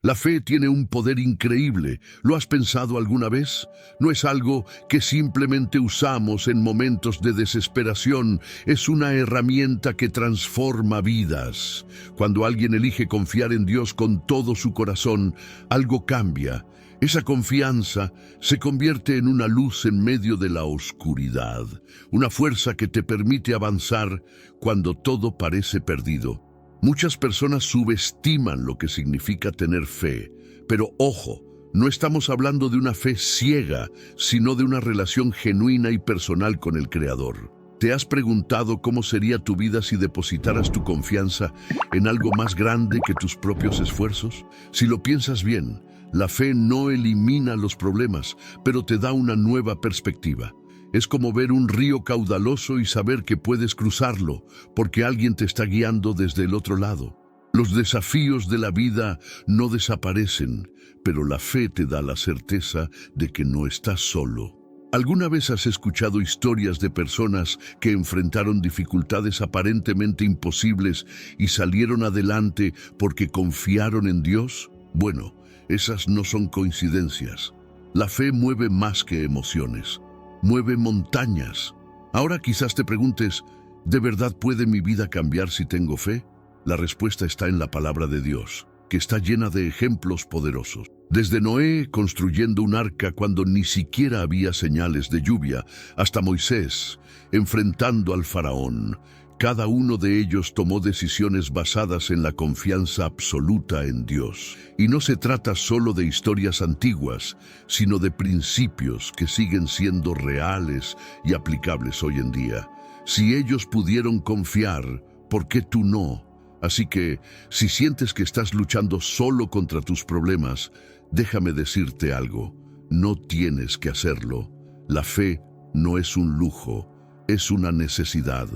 La fe tiene un poder increíble. ¿Lo has pensado alguna vez? No es algo que simplemente usamos en momentos de desesperación. Es una herramienta que transforma vidas. Cuando alguien elige confiar en Dios con todo su corazón, algo cambia. Esa confianza se convierte en una luz en medio de la oscuridad, una fuerza que te permite avanzar cuando todo parece perdido. Muchas personas subestiman lo que significa tener fe, pero ojo, no estamos hablando de una fe ciega, sino de una relación genuina y personal con el Creador. ¿Te has preguntado cómo sería tu vida si depositaras tu confianza en algo más grande que tus propios esfuerzos? Si lo piensas bien, la fe no elimina los problemas, pero te da una nueva perspectiva. Es como ver un río caudaloso y saber que puedes cruzarlo, porque alguien te está guiando desde el otro lado. Los desafíos de la vida no desaparecen, pero la fe te da la certeza de que no estás solo. ¿Alguna vez has escuchado historias de personas que enfrentaron dificultades aparentemente imposibles y salieron adelante porque confiaron en Dios? Bueno, esas no son coincidencias. La fe mueve más que emociones. Mueve montañas. Ahora quizás te preguntes, ¿de verdad puede mi vida cambiar si tengo fe? La respuesta está en la palabra de Dios, que está llena de ejemplos poderosos. Desde Noé construyendo un arca cuando ni siquiera había señales de lluvia, hasta Moisés enfrentando al faraón. Cada uno de ellos tomó decisiones basadas en la confianza absoluta en Dios. Y no se trata solo de historias antiguas, sino de principios que siguen siendo reales y aplicables hoy en día. Si ellos pudieron confiar, ¿por qué tú no? Así que, si sientes que estás luchando solo contra tus problemas, déjame decirte algo. No tienes que hacerlo. La fe no es un lujo, es una necesidad.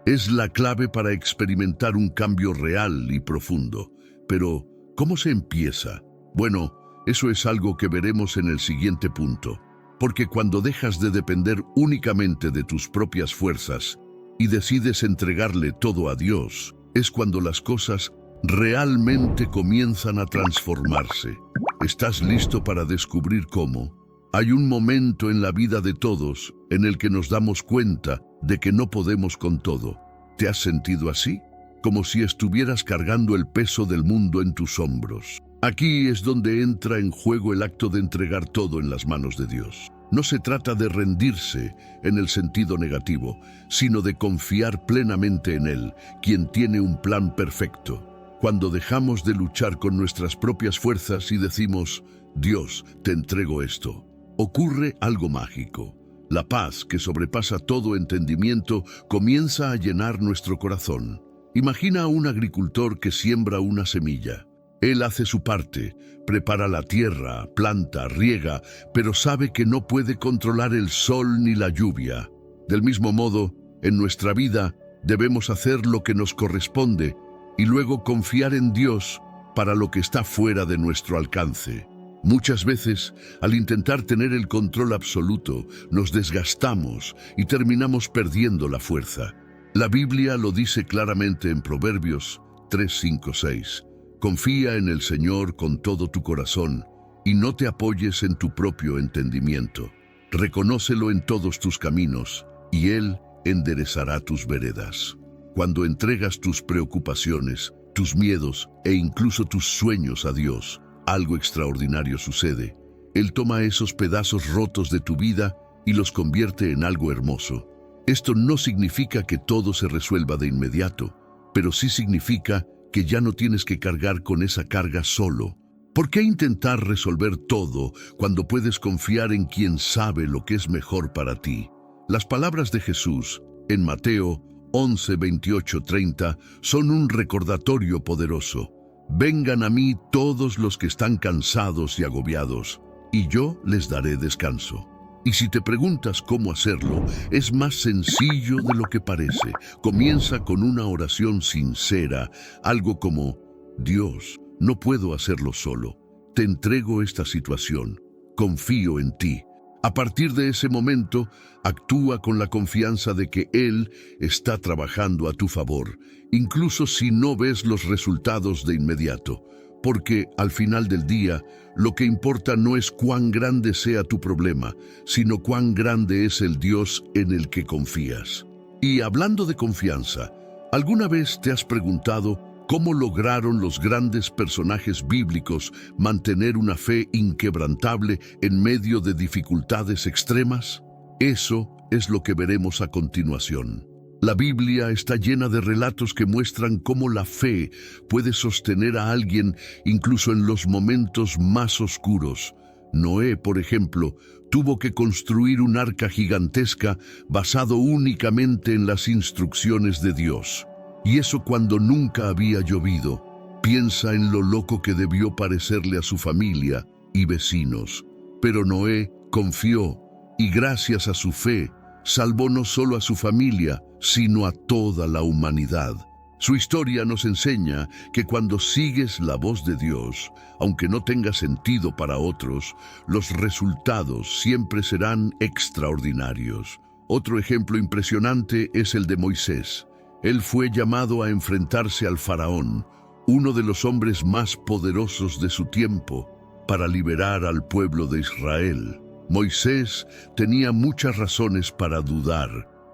Es la clave para experimentar un cambio real y profundo. Pero, ¿cómo se empieza? Bueno, eso es algo que veremos en el siguiente punto. Porque cuando dejas de depender únicamente de tus propias fuerzas y decides entregarle todo a Dios, es cuando las cosas realmente comienzan a transformarse. ¿Estás listo para descubrir cómo? Hay un momento en la vida de todos en el que nos damos cuenta de que no podemos con todo. ¿Te has sentido así? Como si estuvieras cargando el peso del mundo en tus hombros. Aquí es donde entra en juego el acto de entregar todo en las manos de Dios. No se trata de rendirse en el sentido negativo, sino de confiar plenamente en Él, quien tiene un plan perfecto. Cuando dejamos de luchar con nuestras propias fuerzas y decimos, Dios, te entrego esto, ocurre algo mágico. La paz, que sobrepasa todo entendimiento, comienza a llenar nuestro corazón. Imagina a un agricultor que siembra una semilla. Él hace su parte, prepara la tierra, planta, riega, pero sabe que no puede controlar el sol ni la lluvia. Del mismo modo, en nuestra vida debemos hacer lo que nos corresponde y luego confiar en Dios para lo que está fuera de nuestro alcance. Muchas veces, al intentar tener el control absoluto, nos desgastamos y terminamos perdiendo la fuerza. La Biblia lo dice claramente en Proverbios 3, 5, 6. Confía en el Señor con todo tu corazón y no te apoyes en tu propio entendimiento. Reconócelo en todos tus caminos y Él enderezará tus veredas. Cuando entregas tus preocupaciones, tus miedos e incluso tus sueños a Dios, algo extraordinario sucede. Él toma esos pedazos rotos de tu vida y los convierte en algo hermoso. Esto no significa que todo se resuelva de inmediato, pero sí significa que ya no tienes que cargar con esa carga solo. ¿Por qué intentar resolver todo cuando puedes confiar en quien sabe lo que es mejor para ti? Las palabras de Jesús en Mateo 11, 28, 30 son un recordatorio poderoso. Vengan a mí todos los que están cansados y agobiados, y yo les daré descanso. Y si te preguntas cómo hacerlo, es más sencillo de lo que parece. Comienza con una oración sincera, algo como, Dios, no puedo hacerlo solo. Te entrego esta situación. Confío en ti. A partir de ese momento, actúa con la confianza de que Él está trabajando a tu favor, incluso si no ves los resultados de inmediato. porque al final del día, lo que importa no es cuán grande sea tu problema, sino cuán grande es el Dios en el que confías. Y hablando de confianza, ¿alguna vez te has preguntado cómo lograron los grandes personajes bíblicos mantener una fe inquebrantable en medio de dificultades extremas? Eso es lo que veremos a continuación. La Biblia está llena de relatos que muestran cómo la fe puede sostener a alguien incluso en los momentos más oscuros. Noé, por ejemplo, tuvo que construir un arca gigantesca basado únicamente en las instrucciones de Dios. Y eso cuando nunca había llovido. Piensa en lo loco que debió parecerle a su familia y vecinos. Pero Noé confió y gracias a su fe, salvó no solo a su familia, sino a toda la humanidad. Su historia nos enseña que cuando sigues la voz de Dios, aunque no tenga sentido para otros, los resultados siempre serán extraordinarios. Otro ejemplo impresionante es el de Moisés. Él fue llamado a enfrentarse al faraón, uno de los hombres más poderosos de su tiempo, para liberar al pueblo de Israel. Moisés tenía muchas razones para dudar: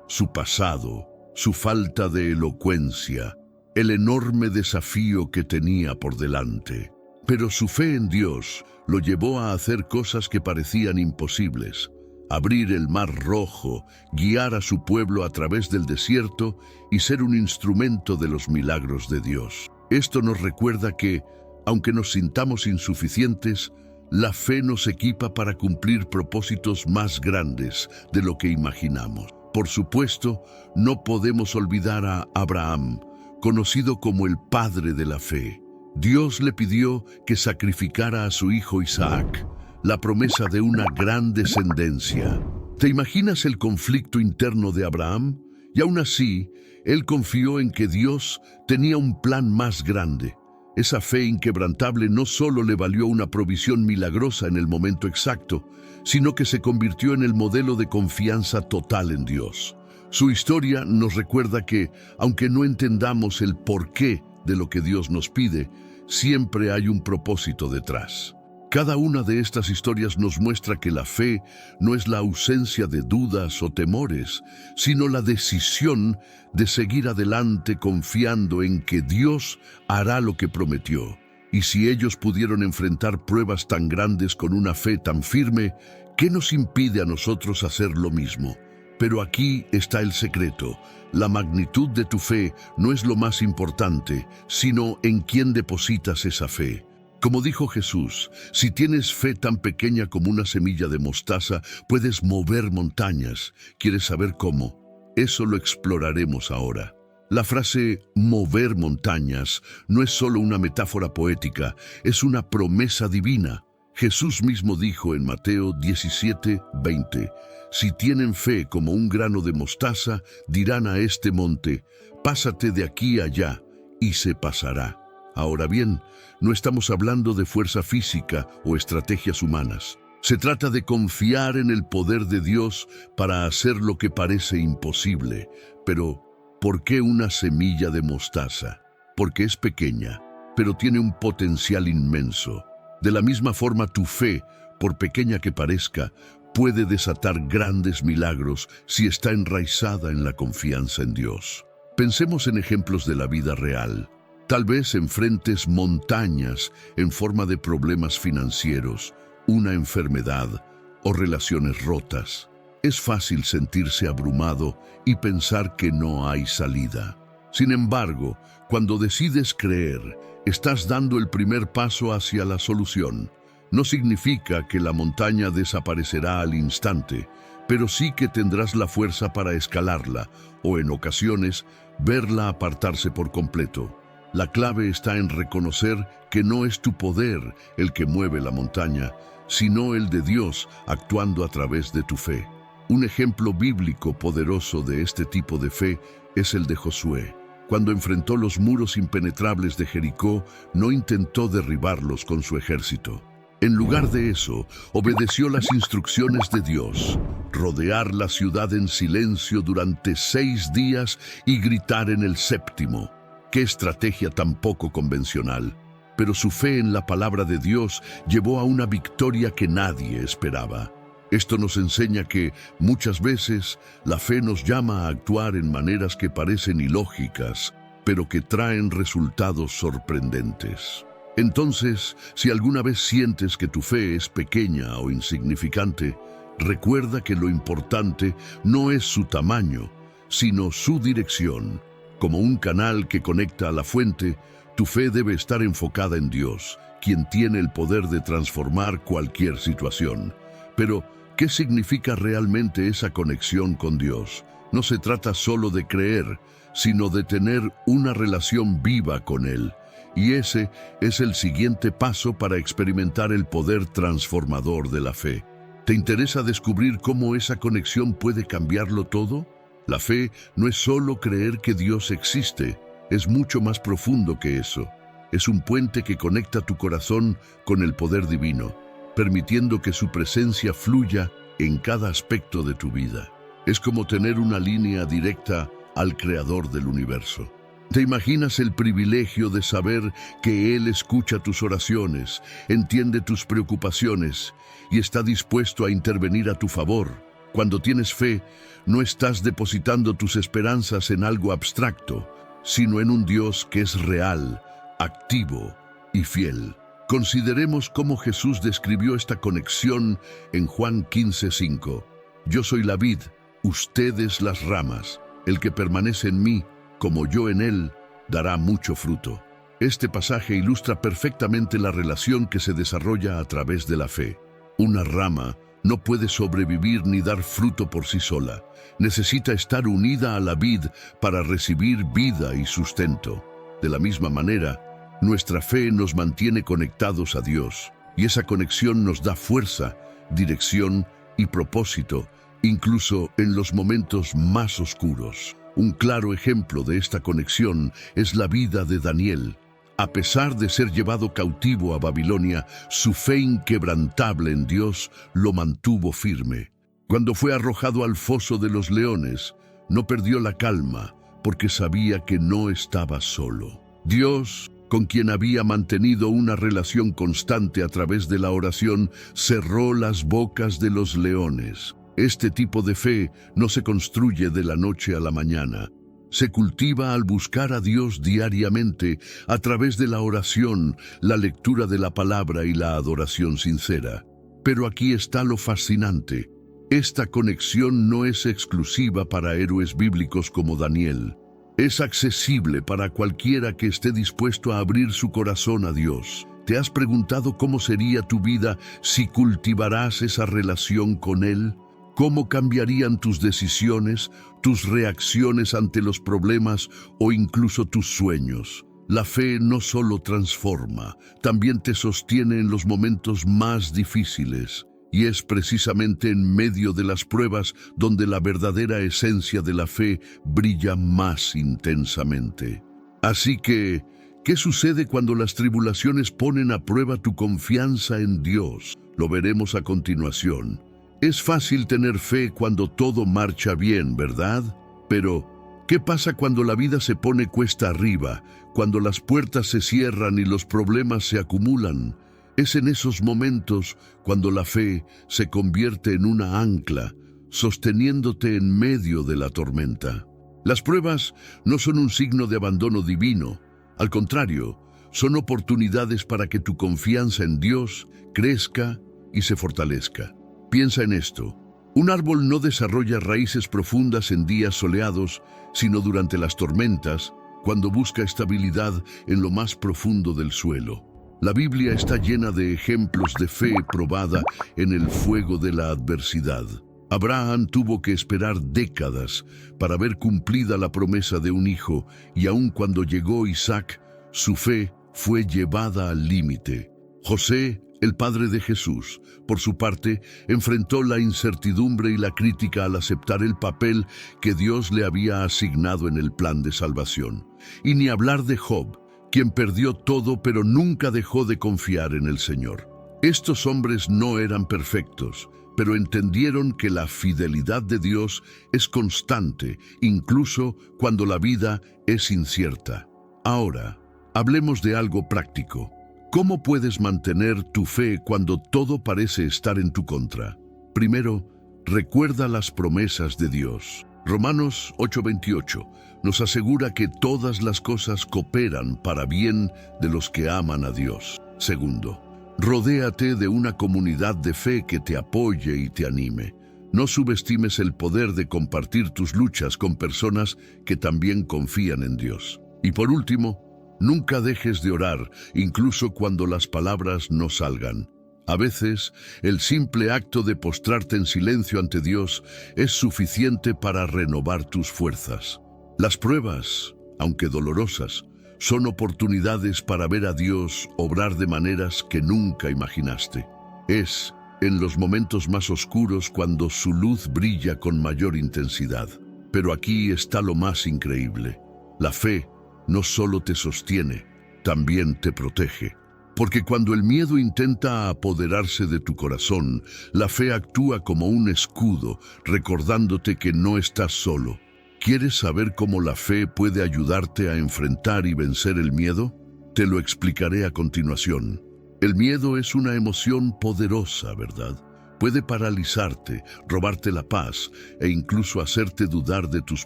su pasado, su falta de elocuencia, el enorme desafío que tenía por delante. Pero su fe en Dios lo llevó a hacer cosas que parecían imposibles: abrir el Mar Rojo, guiar a su pueblo a través del desierto y ser un instrumento de los milagros de Dios. Esto nos recuerda que, aunque nos sintamos insuficientes, la fe nos equipa para cumplir propósitos más grandes de lo que imaginamos. Por supuesto, no podemos olvidar a Abraham, conocido como el padre de la fe. Dios le pidió que sacrificara a su hijo Isaac, la promesa de una gran descendencia. ¿Te imaginas el conflicto interno de Abraham? Y aún así, él confió en que Dios tenía un plan más grande. Esa fe inquebrantable no solo le valió una provisión milagrosa en el momento exacto, sino que se convirtió en el modelo de confianza total en Dios. Su historia nos recuerda que, aunque no entendamos el porqué de lo que Dios nos pide, siempre hay un propósito detrás. Cada una de estas historias nos muestra que la fe no es la ausencia de dudas o temores, sino la decisión de seguir adelante confiando en que Dios hará lo que prometió. Y si ellos pudieron enfrentar pruebas tan grandes con una fe tan firme, ¿qué nos impide a nosotros hacer lo mismo? Pero aquí está el secreto. La magnitud de tu fe no es lo más importante, sino en quién depositas esa fe. Como dijo Jesús, si tienes fe tan pequeña como una semilla de mostaza, puedes mover montañas. ¿Quieres saber cómo? Eso lo exploraremos ahora. La frase mover montañas no es solo una metáfora poética, es una promesa divina. Jesús mismo dijo en Mateo 17:20, si tienen fe como un grano de mostaza, dirán a este monte, pásate de aquí a allá, y se pasará. Ahora bien, no estamos hablando de fuerza física o estrategias humanas. Se trata de confiar en el poder de Dios para hacer lo que parece imposible. Pero, ¿por qué una semilla de mostaza? Porque es pequeña, pero tiene un potencial inmenso. De la misma forma, tu fe, por pequeña que parezca, puede desatar grandes milagros si está enraizada en la confianza en Dios. Pensemos en ejemplos de la vida real. Tal vez enfrentes montañas en forma de problemas financieros, una enfermedad o relaciones rotas. Es fácil sentirse abrumado y pensar que no hay salida. Sin embargo, cuando decides creer, estás dando el primer paso hacia la solución. No significa que la montaña desaparecerá al instante, pero sí que tendrás la fuerza para escalarla o, en ocasiones, verla apartarse por completo. La clave está en reconocer que no es tu poder el que mueve la montaña, sino el de Dios actuando a través de tu fe. Un ejemplo bíblico poderoso de este tipo de fe es el de Josué. Cuando enfrentó los muros impenetrables de Jericó, no intentó derribarlos con su ejército. En lugar de eso, obedeció las instrucciones de Dios: rodear la ciudad en silencio durante 6 días y gritar en el séptimo. ¡Qué estrategia tan poco convencional! pero su fe en la palabra de Dios llevó a una victoria que nadie esperaba. Esto nos enseña que, muchas veces, la fe nos llama a actuar en maneras que parecen ilógicas, pero que traen resultados sorprendentes. Entonces, si alguna vez sientes que tu fe es pequeña o insignificante, recuerda que lo importante no es su tamaño, sino su dirección. Como un canal que conecta a la fuente, tu fe debe estar enfocada en Dios, quien tiene el poder de transformar cualquier situación. Pero, ¿qué significa realmente esa conexión con Dios? No se trata solo de creer, sino de tener una relación viva con Él. Y ese es el siguiente paso para experimentar el poder transformador de la fe. ¿Te interesa descubrir cómo esa conexión puede cambiarlo todo? La fe no es solo creer que Dios existe, es mucho más profundo que eso. Es un puente que conecta tu corazón con el poder divino, permitiendo que su presencia fluya en cada aspecto de tu vida. Es como tener una línea directa al Creador del universo. ¿Te imaginas el privilegio de saber que Él escucha tus oraciones, entiende tus preocupaciones y está dispuesto a intervenir a tu favor? Cuando tienes fe, no estás depositando tus esperanzas en algo abstracto, sino en un Dios que es real, activo y fiel. Consideremos cómo Jesús describió esta conexión en Juan 15:5. Yo soy la vid, ustedes las ramas. El que permanece en mí, como yo en él, dará mucho fruto. Este pasaje ilustra perfectamente la relación que se desarrolla a través de la fe. Una rama no puede sobrevivir ni dar fruto por sí sola. Necesita estar unida a la vid para recibir vida y sustento. De la misma manera, nuestra fe nos mantiene conectados a Dios, y esa conexión nos da fuerza, dirección y propósito, incluso en los momentos más oscuros. Un claro ejemplo de esta conexión es la vida de Daniel. A pesar de ser llevado cautivo a Babilonia, su fe inquebrantable en Dios lo mantuvo firme. Cuando fue arrojado al foso de los leones, no perdió la calma, porque sabía que no estaba solo. Dios, con quien había mantenido una relación constante a través de la oración, cerró las bocas de los leones. Este tipo de fe no se construye de la noche a la mañana. Se cultiva al buscar a Dios diariamente a través de la oración, la lectura de la palabra y la adoración sincera. Pero aquí está lo fascinante. Esta conexión no es exclusiva para héroes bíblicos como Daniel. Es accesible para cualquiera que esté dispuesto a abrir su corazón a Dios. ¿Te has preguntado cómo sería tu vida si cultivaras esa relación con Él? ¿Cómo cambiarían tus decisiones, tus reacciones ante los problemas o incluso tus sueños? La fe no solo transforma, también te sostiene en los momentos más difíciles. Y es precisamente en medio de las pruebas donde la verdadera esencia de la fe brilla más intensamente. Así que, ¿qué sucede cuando las tribulaciones ponen a prueba tu confianza en Dios? Lo veremos a continuación. Es fácil tener fe cuando todo marcha bien, ¿verdad? Pero, ¿qué pasa cuando la vida se pone cuesta arriba, cuando las puertas se cierran y los problemas se acumulan? Es en esos momentos cuando la fe se convierte en una ancla, sosteniéndote en medio de la tormenta. Las pruebas no son un signo de abandono divino, al contrario, son oportunidades para que tu confianza en Dios crezca y se fortalezca. Piensa en esto. Un árbol no desarrolla raíces profundas en días soleados, sino durante las tormentas, cuando busca estabilidad en lo más profundo del suelo. La Biblia está llena de ejemplos de fe probada en el fuego de la adversidad. Abraham tuvo que esperar décadas para ver cumplida la promesa de un hijo, y aun cuando llegó Isaac, su fe fue llevada al límite. José, el padre de Jesús, por su parte, enfrentó la incertidumbre y la crítica al aceptar el papel que Dios le había asignado en el plan de salvación. Y ni hablar de Job, quien perdió todo pero nunca dejó de confiar en el Señor. Estos hombres no eran perfectos, pero entendieron que la fidelidad de Dios es constante, incluso cuando la vida es incierta. Ahora, hablemos de algo práctico. ¿Cómo puedes mantener tu fe cuando todo parece estar en tu contra? Primero, recuerda las promesas de Dios. Romanos 8:28 nos asegura que todas las cosas cooperan para bien de los que aman a Dios. Segundo, rodéate de una comunidad de fe que te apoye y te anime. No subestimes el poder de compartir tus luchas con personas que también confían en Dios. Y por último, nunca dejes de orar, incluso cuando las palabras no salgan. A veces, el simple acto de postrarte en silencio ante Dios es suficiente para renovar tus fuerzas. Las pruebas, aunque dolorosas, son oportunidades para ver a Dios obrar de maneras que nunca imaginaste. Es en los momentos más oscuros cuando su luz brilla con mayor intensidad. Pero aquí está lo más increíble. La fe no solo te sostiene, también te protege. Porque cuando el miedo intenta apoderarse de tu corazón, la fe actúa como un escudo, recordándote que no estás solo. ¿Quieres saber cómo la fe puede ayudarte a enfrentar y vencer el miedo? Te lo explicaré a continuación. El miedo es una emoción poderosa, ¿verdad? Puede paralizarte, robarte la paz e incluso hacerte dudar de tus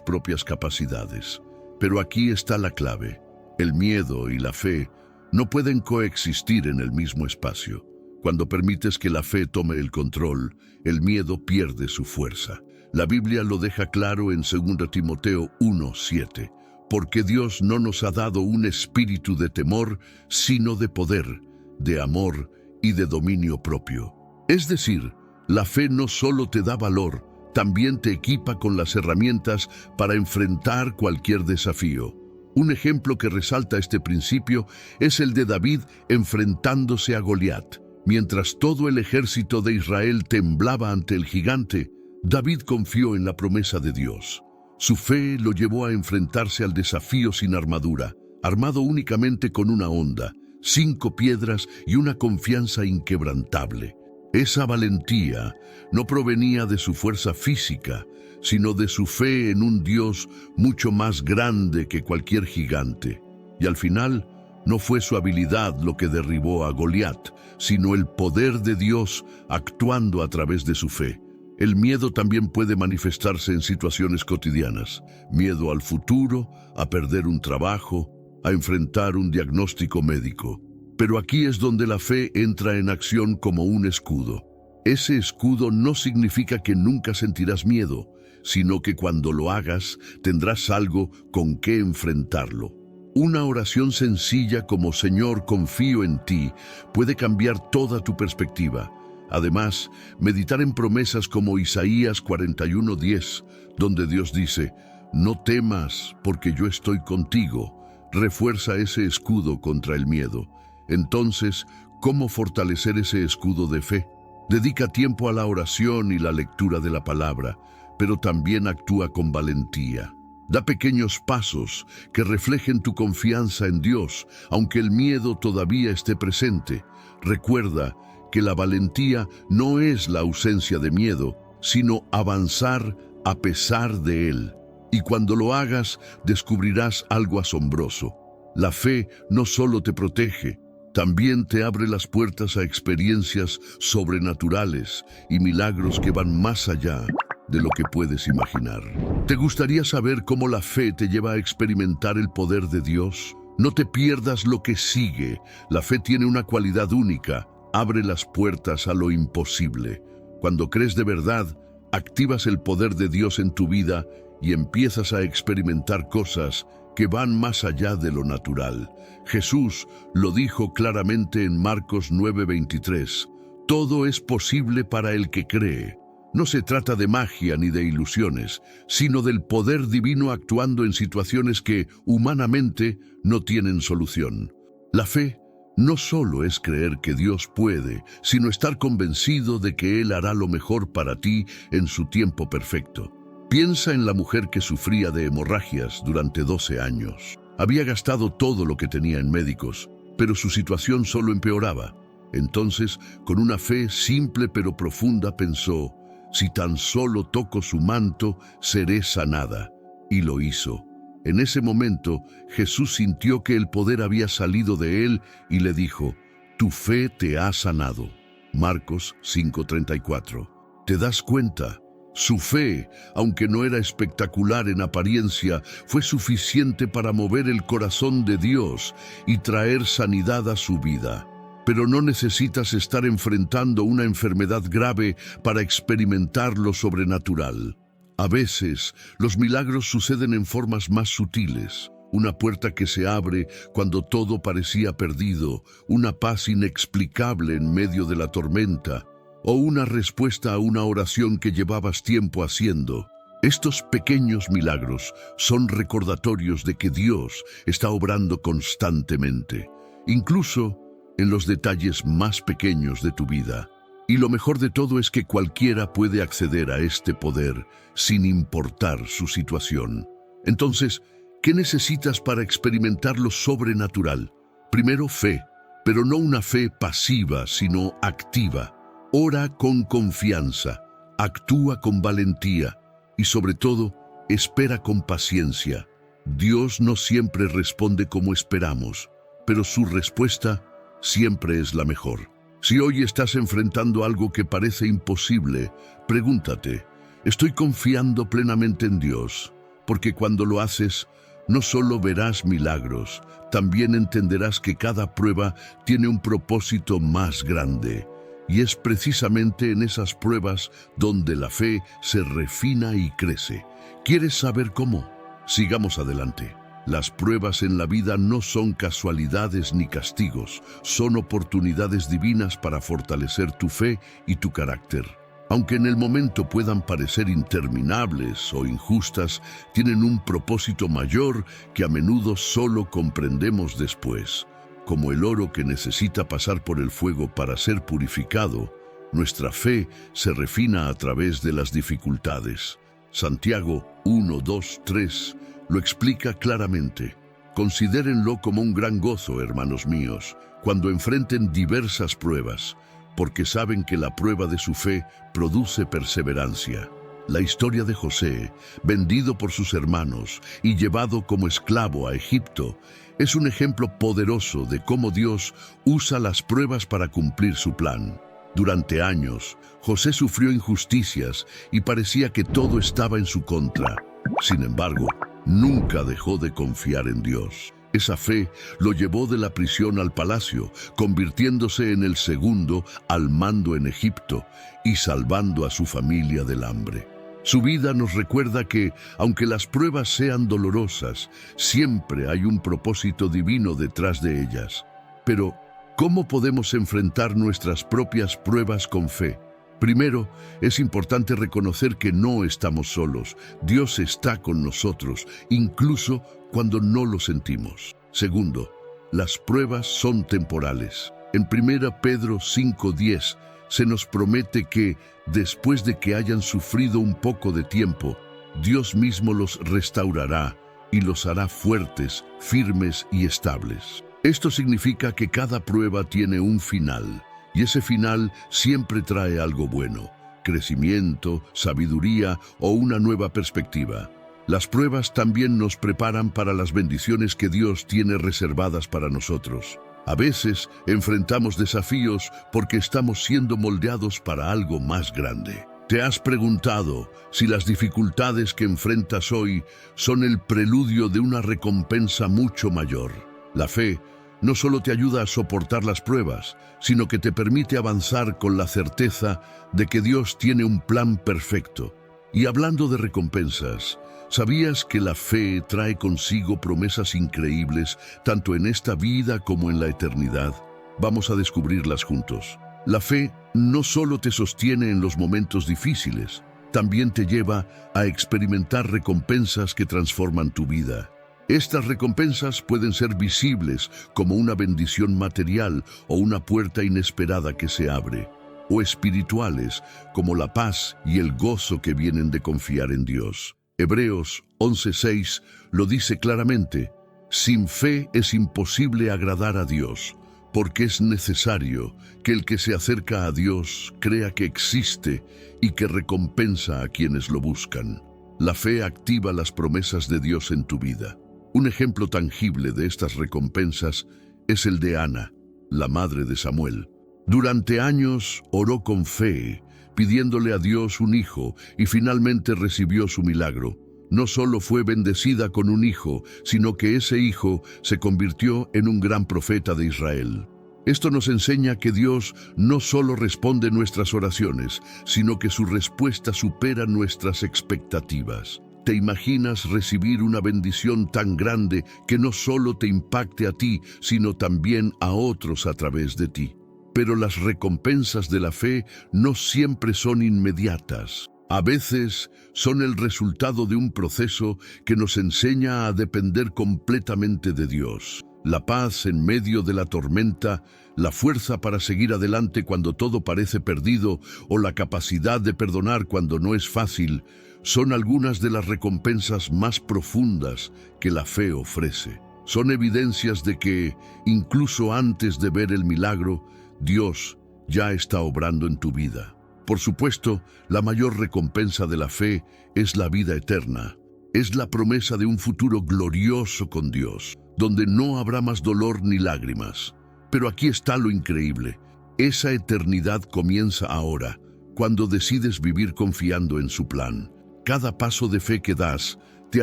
propias capacidades. Pero aquí está la clave. El miedo y la fe no pueden coexistir en el mismo espacio. Cuando permites que la fe tome el control, el miedo pierde su fuerza. La Biblia lo deja claro en 2 Timoteo 1:7. Porque Dios no nos ha dado un espíritu de temor, sino de poder, de amor y de dominio propio. Es decir, la fe no solo te da valor, también te equipa con las herramientas para enfrentar cualquier desafío. Un ejemplo que resalta este principio es el de David enfrentándose a Goliat. Mientras todo el ejército de Israel temblaba ante el gigante, David confió en la promesa de Dios. Su fe lo llevó a enfrentarse al desafío sin armadura, armado únicamente con una honda, 5 piedras y una confianza inquebrantable. Esa valentía no provenía de su fuerza física, sino de su fe en un Dios mucho más grande que cualquier gigante. Y al final, no fue su habilidad lo que derribó a Goliat, sino el poder de Dios actuando a través de su fe. El miedo también puede manifestarse en situaciones cotidianas. Miedo al futuro, a perder un trabajo, a enfrentar un diagnóstico médico. Pero aquí es donde la fe entra en acción como un escudo. Ese escudo no significa que nunca sentirás miedo, sino que cuando lo hagas tendrás algo con qué enfrentarlo. Una oración sencilla como Señor, confío en ti, puede cambiar toda tu perspectiva. Además, meditar en promesas como Isaías 41:10, donde Dios dice, no temas porque yo estoy contigo, refuerza ese escudo contra el miedo. Entonces, ¿cómo fortalecer ese escudo de fe? Dedica tiempo a la oración y la lectura de la palabra, pero también actúa con valentía. Da pequeños pasos que reflejen tu confianza en Dios, aunque el miedo todavía esté presente. Recuerda que la valentía no es la ausencia de miedo, sino avanzar a pesar de él. Y cuando lo hagas, descubrirás algo asombroso. La fe no solo te protege, también te abre las puertas a experiencias sobrenaturales y milagros que van más allá de lo que puedes imaginar. ¿Te gustaría saber cómo la fe te lleva a experimentar el poder de Dios? No te pierdas lo que sigue. La fe tiene una cualidad única. Abre las puertas a lo imposible. Cuando crees de verdad, activas el poder de Dios en tu vida y empiezas a experimentar cosas que van más allá de lo natural. Jesús lo dijo claramente en Marcos 9:23. Todo es posible para el que cree. No se trata de magia ni de ilusiones, sino del poder divino actuando en situaciones que, humanamente, no tienen solución. La fe no solo es creer que Dios puede, sino estar convencido de que Él hará lo mejor para ti en su tiempo perfecto. Piensa en la mujer que sufría de hemorragias durante 12 años. Había gastado todo lo que tenía en médicos, pero su situación solo empeoraba. Entonces, con una fe simple pero profunda, pensó, si tan solo toco su manto, seré sanada. Y lo hizo. En ese momento, Jesús sintió que el poder había salido de él y le dijo, Tu fe te ha sanado. Marcos 5:34. ¿Te das cuenta? Su fe, aunque no era espectacular en apariencia, fue suficiente para mover el corazón de Dios y traer sanidad a su vida. Pero no necesitas estar enfrentando una enfermedad grave para experimentar lo sobrenatural. A veces, los milagros suceden en formas más sutiles. Una puerta que se abre cuando todo parecía perdido, una paz inexplicable en medio de la tormenta, o una respuesta a una oración que llevabas tiempo haciendo. Estos pequeños milagros son recordatorios de que Dios está obrando constantemente, incluso en los detalles más pequeños de tu vida. Y lo mejor de todo es que cualquiera puede acceder a este poder sin importar su situación. Entonces, ¿qué necesitas para experimentar lo sobrenatural? Primero, fe, pero no una fe pasiva, sino activa. Ora con confianza, actúa con valentía y sobre todo, espera con paciencia. Dios no siempre responde como esperamos, pero su respuesta siempre es la mejor. Si hoy estás enfrentando algo que parece imposible, pregúntate, ¿estoy confiando plenamente en Dios? Porque cuando lo haces, no solo verás milagros, también entenderás que cada prueba tiene un propósito más grande. Y es precisamente en esas pruebas donde la fe se refina y crece. ¿Quieres saber cómo? Sigamos adelante. Las pruebas en la vida no son casualidades ni castigos, son oportunidades divinas para fortalecer tu fe y tu carácter. Aunque en el momento puedan parecer interminables o injustas, tienen un propósito mayor que a menudo solo comprendemos después. Como el oro que necesita pasar por el fuego para ser purificado, nuestra fe se refina a través de las dificultades. Santiago 1, 2, 3 lo explica claramente. Considérenlo como un gran gozo, hermanos míos, cuando enfrenten diversas pruebas, porque saben que la prueba de su fe produce perseverancia. La historia de José, vendido por sus hermanos y llevado como esclavo a Egipto, es un ejemplo poderoso de cómo Dios usa las pruebas para cumplir su plan. Durante años, José sufrió injusticias y parecía que todo estaba en su contra. Sin embargo, nunca dejó de confiar en Dios. Esa fe lo llevó de la prisión al palacio, convirtiéndose en el segundo al mando en Egipto y salvando a su familia del hambre. Su vida nos recuerda que, aunque las pruebas sean dolorosas, siempre hay un propósito divino detrás de ellas. Pero, ¿cómo podemos enfrentar nuestras propias pruebas con fe? Primero, es importante reconocer que no estamos solos. Dios está con nosotros, incluso cuando no lo sentimos. Segundo, las pruebas son temporales. En 1 Pedro 5:10 se nos promete que, después de que hayan sufrido un poco de tiempo, Dios mismo los restaurará y los hará fuertes, firmes y estables. Esto significa que cada prueba tiene un final, y ese final siempre trae algo bueno: crecimiento, sabiduría o una nueva perspectiva. Las pruebas también nos preparan para las bendiciones que Dios tiene reservadas para nosotros. A veces enfrentamos desafíos porque estamos siendo moldeados para algo más grande. ¿Te has preguntado si las dificultades que enfrentas hoy son el preludio de una recompensa mucho mayor? La fe no solo te ayuda a soportar las pruebas, sino que te permite avanzar con la certeza de que Dios tiene un plan perfecto. Y hablando de recompensas, ¿sabías que la fe trae consigo promesas increíbles tanto en esta vida como en la eternidad? Vamos a descubrirlas juntos. La fe no solo te sostiene en los momentos difíciles, también te lleva a experimentar recompensas que transforman tu vida. Estas recompensas pueden ser visibles como una bendición material o una puerta inesperada que se abre, o espirituales como la paz y el gozo que vienen de confiar en Dios. Hebreos 11:6 lo dice claramente: sin fe es imposible agradar a Dios, porque es necesario que el que se acerca a Dios crea que existe y que recompensa a quienes lo buscan. La fe activa las promesas de Dios en tu vida. Un ejemplo tangible de estas recompensas es el de Ana. la madre de Samuel. Durante años oró con fe, pidiéndole a Dios un hijo, y finalmente recibió su milagro. No solo fue bendecida con un hijo, sino que ese hijo se convirtió en un gran profeta de Israel. Esto nos enseña que Dios no solo responde nuestras oraciones, sino que su respuesta supera nuestras expectativas. ¿Te imaginas recibir una bendición tan grande que no solo te impacte a ti, sino también a otros a través de ti? Pero las recompensas de la fe no siempre son inmediatas. A veces son el resultado de un proceso que nos enseña a depender completamente de Dios. La paz en medio de la tormenta, la fuerza para seguir adelante cuando todo parece perdido o la capacidad de perdonar cuando no es fácil, son algunas de las recompensas más profundas que la fe ofrece. Son evidencias de que, incluso antes de ver el milagro, Dios ya está obrando en tu vida. Por supuesto, la mayor recompensa de la fe es la vida eterna. Es la promesa de un futuro glorioso con Dios, donde no habrá más dolor ni lágrimas. Pero aquí está lo increíble. Esa eternidad comienza ahora, cuando decides vivir confiando en su plan. Cada paso de fe que das te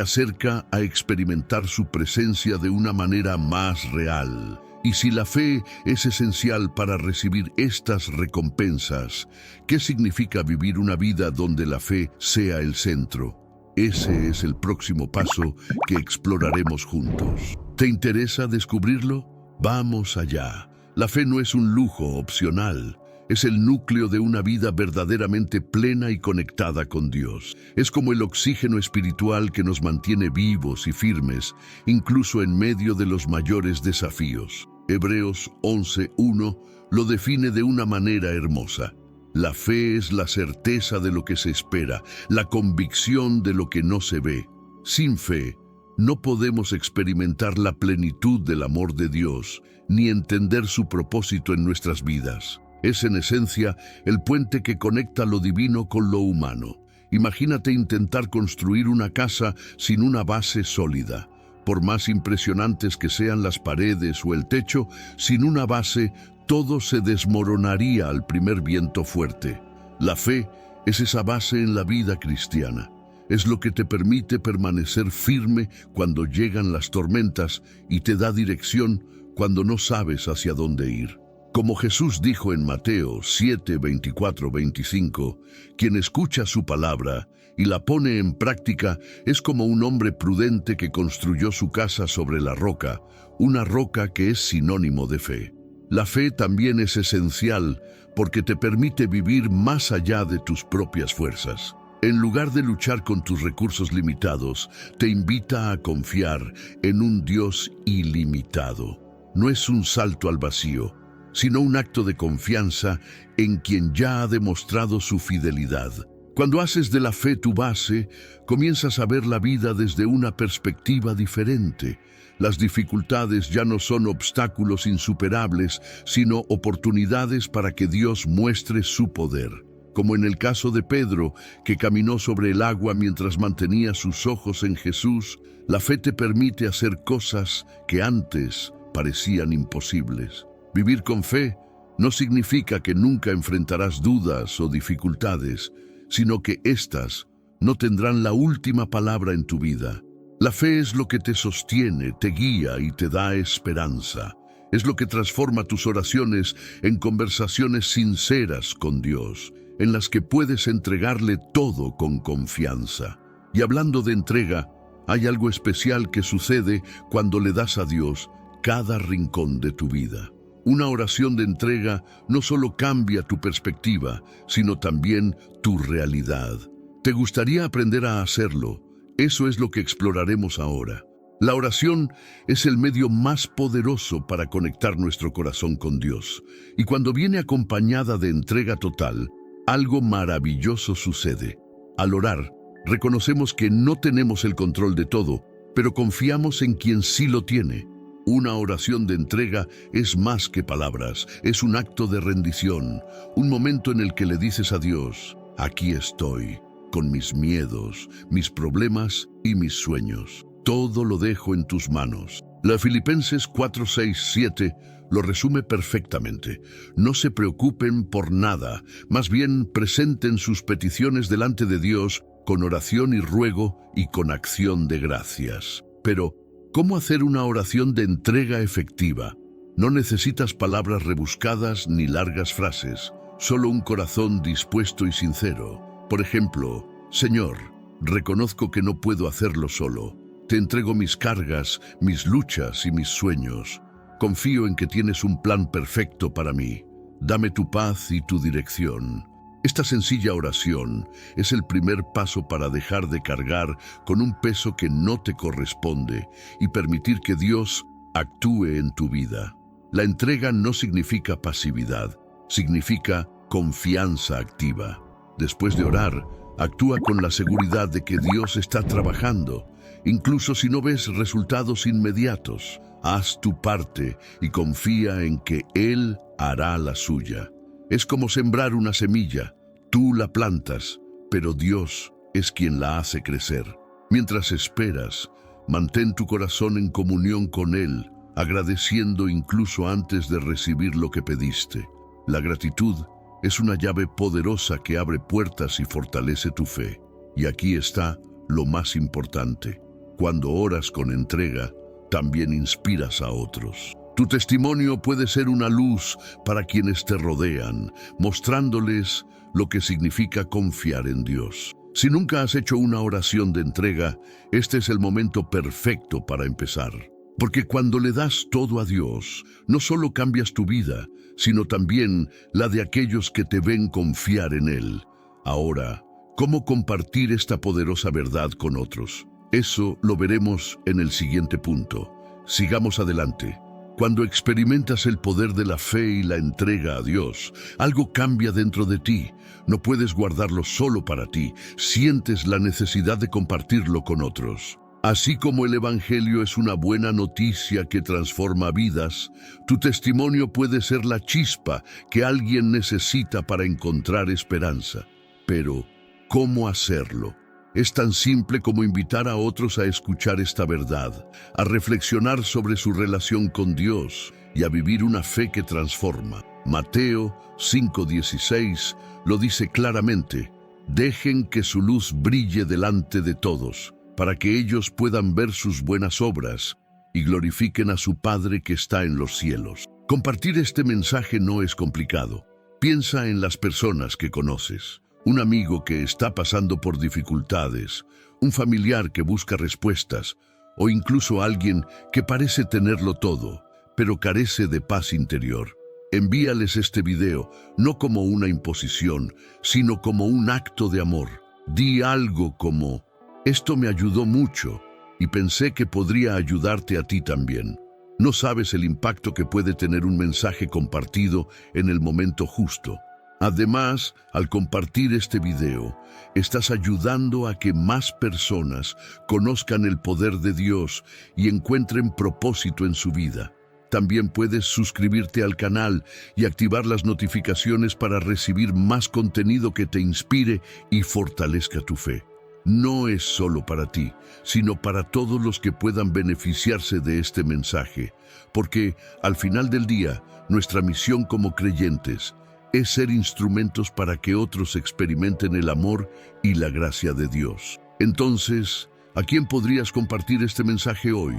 acerca a experimentar su presencia de una manera más real. Y si la fe es esencial para recibir estas recompensas, ¿qué significa vivir una vida donde la fe sea el centro? Ese es el próximo paso que exploraremos juntos. ¿Te interesa descubrirlo? Vamos allá. La fe no es un lujo opcional. Es el núcleo de una vida verdaderamente plena y conectada con Dios. Es como el oxígeno espiritual que nos mantiene vivos y firmes, incluso en medio de los mayores desafíos. Hebreos 11:1 lo define de una manera hermosa. La fe es la certeza de lo que se espera, la convicción de lo que no se ve. Sin fe, no podemos experimentar la plenitud del amor de Dios, ni entender su propósito en nuestras vidas. Es en esencia el puente que conecta lo divino con lo humano. Imagínate intentar construir una casa sin una base sólida. Por más impresionantes que sean las paredes o el techo, sin una base, todo se desmoronaría al primer viento fuerte. La fe es esa base en la vida cristiana. Es lo que te permite permanecer firme cuando llegan las tormentas y te da dirección cuando no sabes hacia dónde ir. Como Jesús dijo en Mateo 7:24-25, quien escucha su palabra y la pone en práctica es como un hombre prudente que construyó su casa sobre la roca, una roca que es sinónimo de fe. La fe también es esencial porque te permite vivir más allá de tus propias fuerzas. En lugar de luchar con tus recursos limitados, te invita a confiar en un Dios ilimitado. No es un salto al vacío, sino un acto de confianza en quien ya ha demostrado su fidelidad. Cuando haces de la fe tu base, comienzas a ver la vida desde una perspectiva diferente. Las dificultades ya no son obstáculos insuperables, sino oportunidades para que Dios muestre su poder. Como en el caso de Pedro, que caminó sobre el agua mientras mantenía sus ojos en Jesús, la fe te permite hacer cosas que antes parecían imposibles. Vivir con fe no significa que nunca enfrentarás dudas o dificultades, sino que éstas no tendrán la última palabra en tu vida. La fe es lo que te sostiene, te guía y te da esperanza. Es lo que transforma tus oraciones en conversaciones sinceras con Dios, en las que puedes entregarle todo con confianza. Y hablando de entrega, hay algo especial que sucede cuando le das a Dios cada rincón de tu vida. Una oración de entrega no solo cambia tu perspectiva, sino también tu realidad. ¿Te gustaría aprender a hacerlo? Eso es lo que exploraremos ahora. La oración es el medio más poderoso para conectar nuestro corazón con Dios. Y cuando viene acompañada de entrega total, algo maravilloso sucede. Al orar, reconocemos que no tenemos el control de todo, pero confiamos en quien sí lo tiene. Una oración de entrega es más que palabras, es un acto de rendición, un momento en el que le dices a Dios, aquí estoy, con mis miedos, mis problemas y mis sueños. Todo lo dejo en tus manos. La Filipenses 4, 6, 7 lo resume perfectamente. No se preocupen por nada, más bien presenten sus peticiones delante de Dios con oración y ruego y con acción de gracias. Pero, ¿cómo hacer una oración de entrega efectiva? No necesitas palabras rebuscadas ni largas frases, solo un corazón dispuesto y sincero. Por ejemplo, Señor, reconozco que no puedo hacerlo solo. Te entrego mis cargas, mis luchas y mis sueños. Confío en que tienes un plan perfecto para mí. Dame tu paz y tu dirección. Esta sencilla oración es el primer paso para dejar de cargar con un peso que no te corresponde y permitir que Dios actúe en tu vida. La entrega no significa pasividad, significa confianza activa. Después de orar, actúa con la seguridad de que Dios está trabajando. Incluso si no ves resultados inmediatos, haz tu parte y confía en que Él hará la suya. Es como sembrar una semilla. Tú la plantas, pero Dios es quien la hace crecer. Mientras esperas, mantén tu corazón en comunión con Él, agradeciendo incluso antes de recibir lo que pediste. La gratitud es una llave poderosa que abre puertas y fortalece tu fe. Y aquí está lo más importante. Cuando oras con entrega, también inspiras a otros. Tu testimonio puede ser una luz para quienes te rodean, mostrándoles lo que significa confiar en Dios. Si nunca has hecho una oración de entrega, este es el momento perfecto para empezar. Porque cuando le das todo a Dios, no solo cambias tu vida, sino también la de aquellos que te ven confiar en Él. Ahora, ¿cómo compartir esta poderosa verdad con otros? Eso lo veremos en el siguiente punto. Sigamos adelante. Cuando experimentas el poder de la fe y la entrega a Dios, algo cambia dentro de ti. No puedes guardarlo solo para ti, sientes la necesidad de compartirlo con otros. Así como el Evangelio es una buena noticia que transforma vidas, tu testimonio puede ser la chispa que alguien necesita para encontrar esperanza. Pero, ¿cómo hacerlo? Es tan simple como invitar a otros a escuchar esta verdad, a reflexionar sobre su relación con Dios y a vivir una fe que transforma. Mateo 5:16 lo dice claramente: dejen que su luz brille delante de todos, para que ellos puedan ver sus buenas obras y glorifiquen a su Padre que está en los cielos. Compartir este mensaje no es complicado. Piensa en las personas que conoces. Un amigo que está pasando por dificultades, un familiar que busca respuestas, o incluso alguien que parece tenerlo todo, pero carece de paz interior. Envíales este video, no como una imposición, sino como un acto de amor. Di algo como: esto me ayudó mucho y pensé que podría ayudarte a ti también. No sabes el impacto que puede tener un mensaje compartido en el momento justo. Además, al compartir este video, estás ayudando a que más personas conozcan el poder de Dios y encuentren propósito en su vida. También puedes suscribirte al canal y activar las notificaciones para recibir más contenido que te inspire y fortalezca tu fe. No es solo para ti, sino para todos los que puedan beneficiarse de este mensaje, porque al final del día, nuestra misión como creyentes es ser instrumentos para que otros experimenten el amor y la gracia de Dios. Entonces, ¿a quién podrías compartir este mensaje hoy?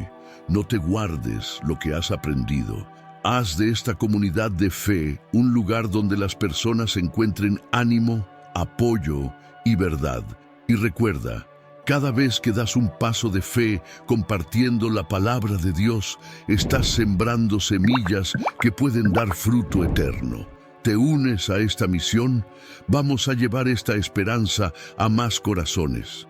No te guardes lo que has aprendido. Haz de esta comunidad de fe un lugar donde las personas encuentren ánimo, apoyo y verdad. Y recuerda, cada vez que das un paso de fe compartiendo la palabra de Dios, estás sembrando semillas que pueden dar fruto eterno. ¿Te unes a esta misión? Vamos a llevar esta esperanza a más corazones.